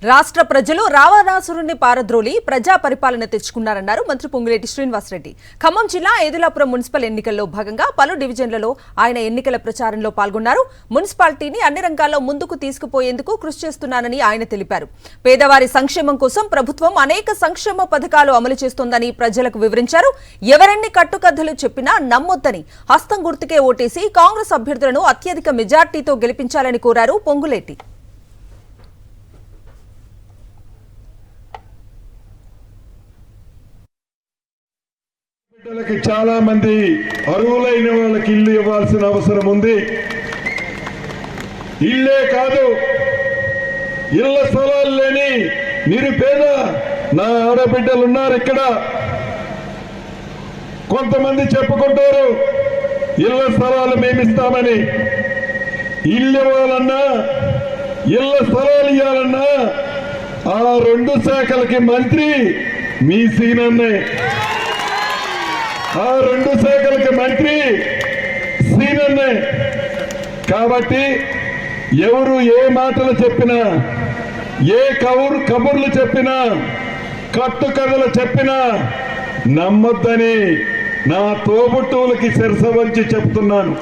రాష్ట్ర ప్రజలు రావణాసురుణ్ణి పారద్రోలి ప్రజా పరిపాలన తెచ్చుకున్నారన్నారు మంత్రి పొంగులేటి శ్రీనివాసరెడ్డి. ఖమ్మం జిల్లా ఏదులాపురం మున్సిపల్ ఎన్నికల్లో భాగంగా పలు డివిజన్లలో ఆయన ఎన్నికల ప్రచారంలో పాల్గొన్నారు. మున్సిపాలిటీని అన్ని రంగాల్లో ముందుకు తీసుకుపోయేందుకు కృషి చేస్తున్నానని ఆయన తెలిపారు. పేదవారి సంక్షేమం కోసం ప్రభుత్వం అనేక సంక్షేమ పథకాలు అమలు చేస్తోందని ప్రజలకు వివరించారు. ఎవరెన్ని కట్టుకథలు చెప్పినా నమ్మొద్దని హస్తం గుర్తుకే ఓటేసి కాంగ్రెస్ అభ్యర్థులను అత్యధిక మెజార్టీతో గెలిపించాలని కోరారు పొంగులేటి. చాలా మంది అర్హులైన వాళ్ళకి ఇల్లు ఇవ్వాల్సిన అవసరం ఉంది. ఇల్లే కాదు, ఇళ్ల స్థలాలు లేని నిరుపేద నా ఆడబిడ్డలు ఉన్నారు. ఇక్కడ కొంతమంది చెప్పుకుంటారు ఇళ్ల స్థలాలు మేమిస్తామని. ఇల్లు ఇవ్వాలన్నా ఇళ్ల స్థలాలు ఇవ్వాలన్నా ఆ రెండు శాఖలకి మంత్రి మీ సీనన్నే. ఆ రెండు శాఖలకి మంత్రి సీనన్నే. కాబట్టి ఎవరు ఏ మాటలు చెప్పినా, ఏ కబుర్లు చెప్పినా, కట్టుకథలు చెప్పినా నమ్మొద్దని నా తోబుట్టువులకి శిరస వంచి చెప్తున్నాను.